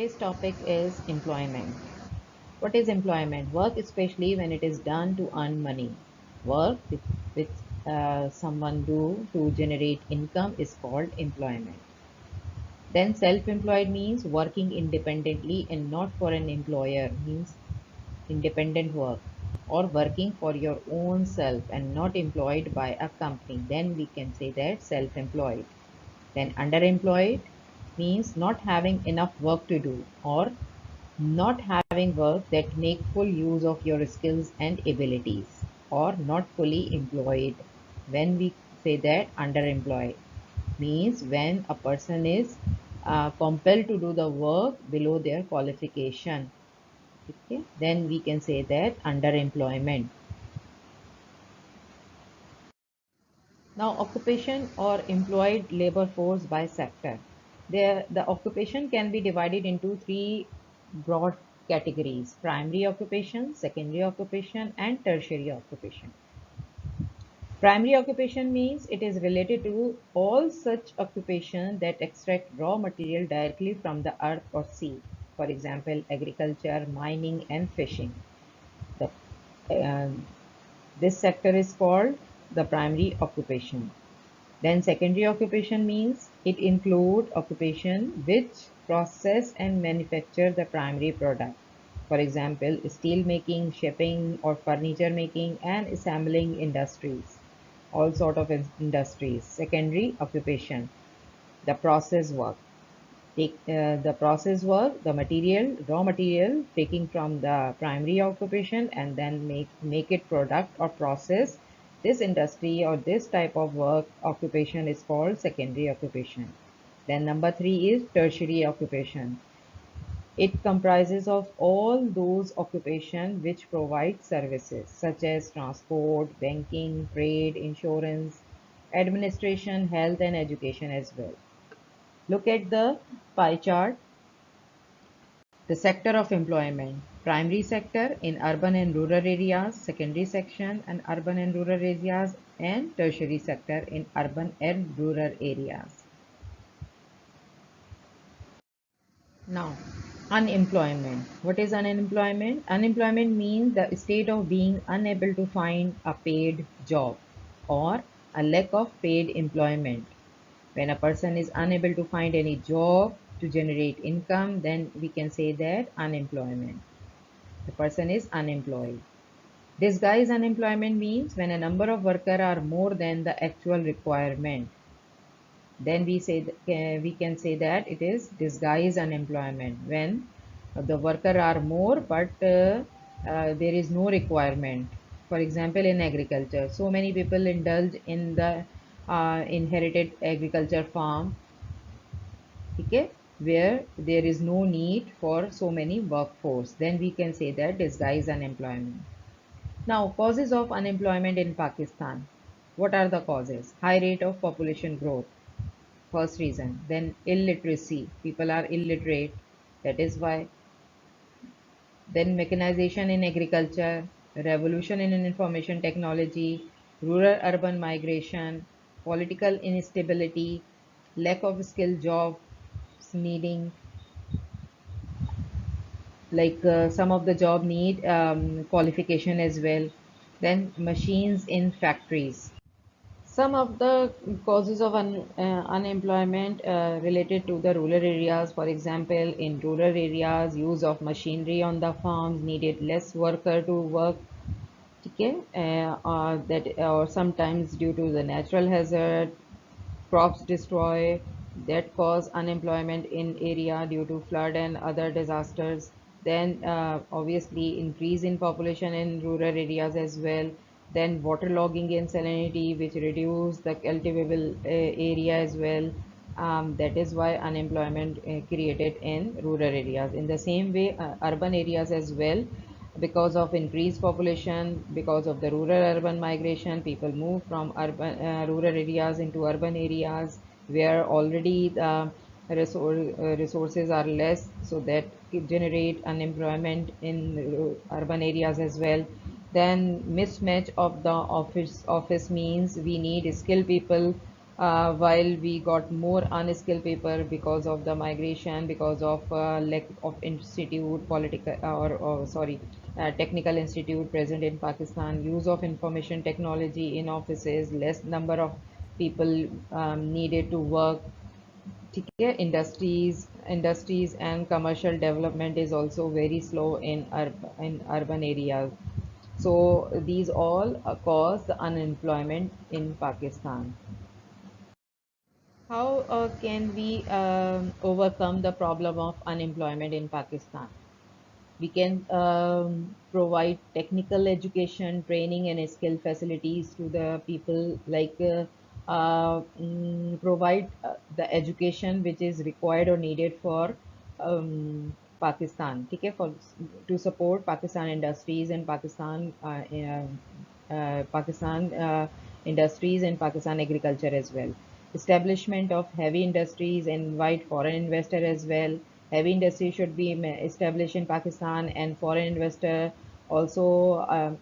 Today's topic is employment. What is employment? Work, especially when it is done to earn money. Work which someone do to generate income is called employment. Then self-employed means working independently and not for an employer, means independent work, or working for your own self and not employed by a company. Then we can say that self-employed. Then underemployed means not having enough work to do, or not having work that make full use of your skills and abilities, or not fully employed. When we say that underemployed means when a person is compelled to do the work below their qualification. Okay, then we can say that underemployment. Now, occupation or employed labor force by sector. The occupation can be divided into three broad categories: primary occupation, secondary occupation, and tertiary occupation. Primary occupation means it is related to all such occupation that extract raw material directly from the earth or sea. For example, agriculture, mining, and fishing. The, uh, this sector is called the primary occupation. Then secondary occupation means it include occupation which process and manufacture the primary product. For example, steel making, shipping or furniture making and assembling industries. All sort of industries. Secondary occupation, the process work. Take the process work, the material, raw material taking from the primary occupation and then make it product or process. This industry or this type of work occupation is called secondary occupation. Then number 3 is tertiary occupation. It comprises of all those occupations which provide services such as transport, banking, trade, insurance, administration, health and education as well. Look at the pie chart. The sector of employment: primary sector in urban and rural areas, secondary section in urban and rural areas, and tertiary sector in urban and rural areas. Now, unemployment. What is unemployment? Unemployment means the state of being unable to find a paid job or a lack of paid employment. When a person is unable to find any job to generate income, then we can say that unemployment. The person is unemployed. Disguised unemployment means when a number of workers are more than the actual requirement. Then we can say that it is disguised unemployment when the workers are more but there is no requirement. For example, in agriculture, so many people indulge in the inherited agriculture farm, okay, where there is no need for so many workforce. Then we can say that disguised unemployment. Now, causes of unemployment in Pakistan. What are the causes? High rate of population growth, first reason. Then illiteracy, people are illiterate, that is why. Then mechanization in agriculture, revolution in information technology, rural urban migration, political instability, lack of skilled jobs needing, like some of the job need qualification as well. Then machines in factories. Some of the causes of unemployment related to the rural areas. For example, in rural areas, use of machinery on the farms needed less worker to work. Okay, or sometimes due to the natural hazard, crops destroy, that cause unemployment in area due to flood and other disasters. Then obviously increase in population in rural areas as well. Then waterlogging and salinity which reduce the cultivable area as well. That is why unemployment created in rural areas. In the same way, urban areas as well, because of increased population, because of the rural urban migration, people move from urban rural areas into urban areas where already the resources are less, so that generate unemployment in urban areas as well. Then mismatch of the office means we need skilled people while we got more unskilled people because of the migration, because of lack of institute, political or sorry, technical institute present in Pakistan, use of information technology in offices, less number of people needed to work. ठीक है, industries and commercial development is also very slow in urban areas. So these all cause the unemployment in Pakistan. How can we overcome the problem of unemployment in Pakistan? We can provide technical education, training, and skill facilities to the people, like provide the education which is required or needed for Pakistan. ठीक है, for to support Pakistan industries and Pakistan industries and Pakistan agriculture as well. Establishment of heavy industries, invite foreign investor as well. Heavy industry should be established in Pakistan, and foreign investor also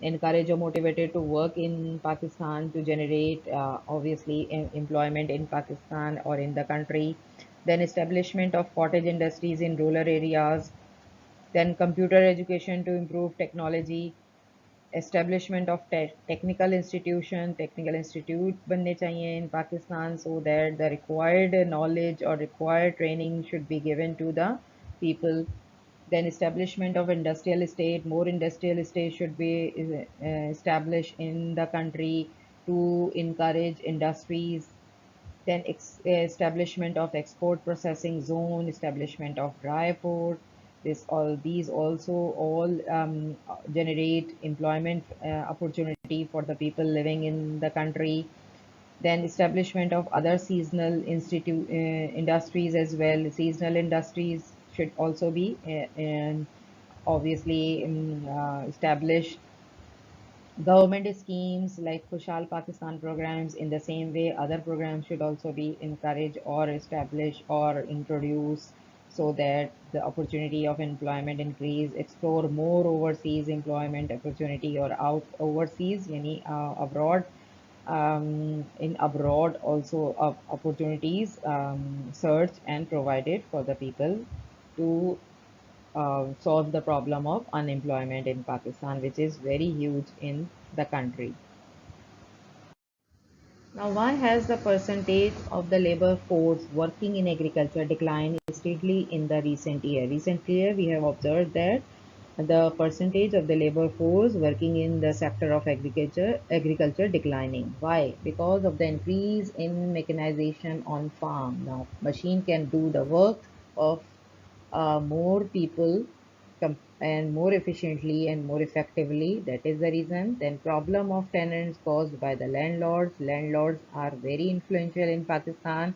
encouraged or motivated to work in Pakistan to generate obviously employment in Pakistan or in the country. Then establishment of cottage industries in rural areas. Then computer education to improve technology. Establishment of technical institute बनने चाहिए in Pakistan, so that the required knowledge or required training should be given to the people. Then establishment of industrial estate, more industrial estate should be established in the country to encourage industries. Then establishment of export processing zone, establishment of dry port. These also all generate employment opportunity for the people living in the country. Then establishment of other seasonal industries as well. Seasonal industries should also be and obviously established. Government schemes like Kushal Pakistan programs, in the same way, other programs should also be encouraged or established or introduced, so that the opportunity of employment increase. Explore more overseas employment opportunity or out overseas, yani abroad. In abroad also opportunities search and provided for the people to solve the problem of unemployment in Pakistan, which is very huge in the country. Now, why has the percentage of the labor force working in agriculture declined steadily in the recent year? Recent year, we have observed that the percentage of the labor force working in the sector of agriculture declining. Why? Because of the increase in mechanization on farm. Now, machine can do the work of more people and more efficiently and more effectively. That is the reason. Then problem of tenants caused by the landlords. Landlords are very influential in Pakistan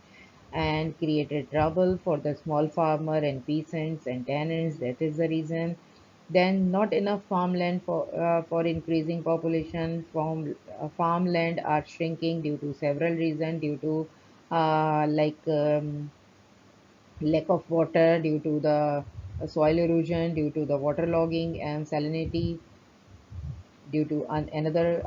and created trouble for the small farmer and peasants and tenants. That is the reason. Then not enough farmland for increasing population. Farmland are shrinking due to several reasons, due to like lack of water, due to the soil erosion, due to the water logging and salinity, due to another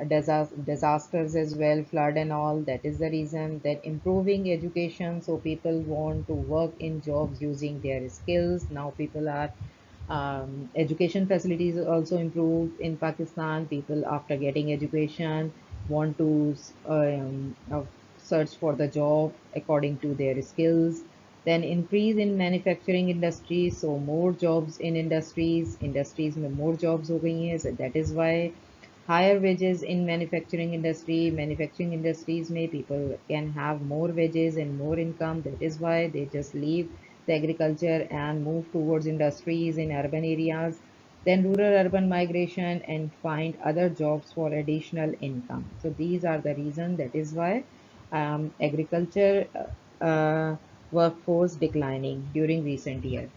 disasters as well, flood and all. That is the reason. That improving education, so people want to work in jobs using their skills. Now people are education facilities also improved in Pakistan. People after getting education want to search for the job according to their skills. Then increase in manufacturing industries, so more jobs in industries में more jobs हो गई हैं. So that is why higher wages in manufacturing industries may people can have more wages and more income. That is why they just leave the agriculture and move towards industries in urban areas. Then rural urban migration and find other jobs for additional income. So these are the reasons. That is why agriculture workforce declining during recent years.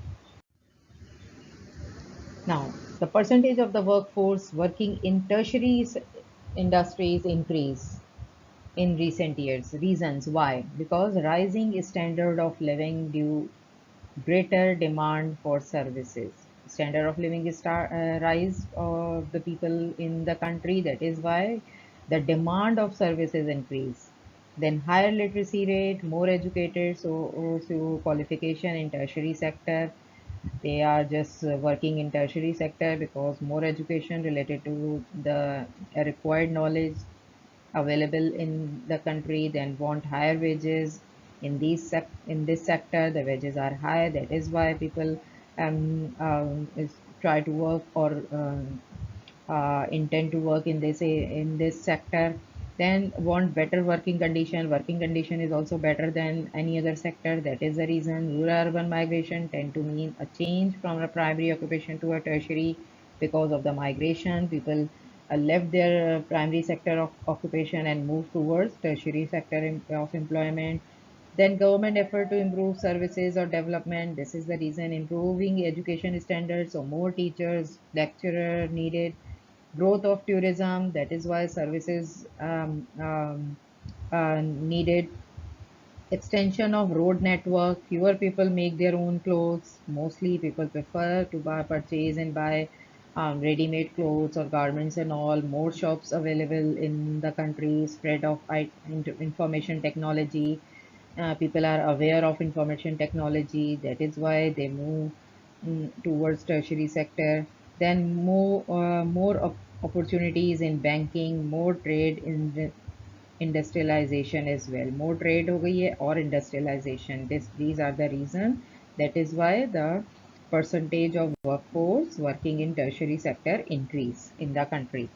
Now, the percentage of the workforce working in tertiary industries increase in recent years. Reasons why? Because rising standard of living due greater demand for services. Standard of living is rise of the people in the country. That is why the demand of services increase. Then higher literacy rate, more educated, so qualification in tertiary sector. They are just working in tertiary sector because more education related to the required knowledge available in the country, then want higher wages in this sector. The wages are high. That is why people try to work or intend to work in this sector. Then want better working condition. Working condition is also better than any other sector. That is the reason rural urban migration tend to mean a change from a primary occupation to a tertiary. Because of the migration, people left their primary sector of occupation and moved towards tertiary sector of employment. Then government effort to improve services or development. This is the reason improving education standards, so more teachers, lecturer needed. Growth of tourism. That is why services needed. Extension of road network. Fewer people make their own clothes. Mostly people prefer to purchase and buy ready-made clothes or garments and all. More shops available in the country. Spread of information technology. People are aware of information technology. That is why they move towards tertiary sector. Then more opportunities in banking, more trade in the industrialization as well. More trade हो गई है और industrialization. These are the reason. That is why the percentage of workforce working in tertiary sector increase in the country.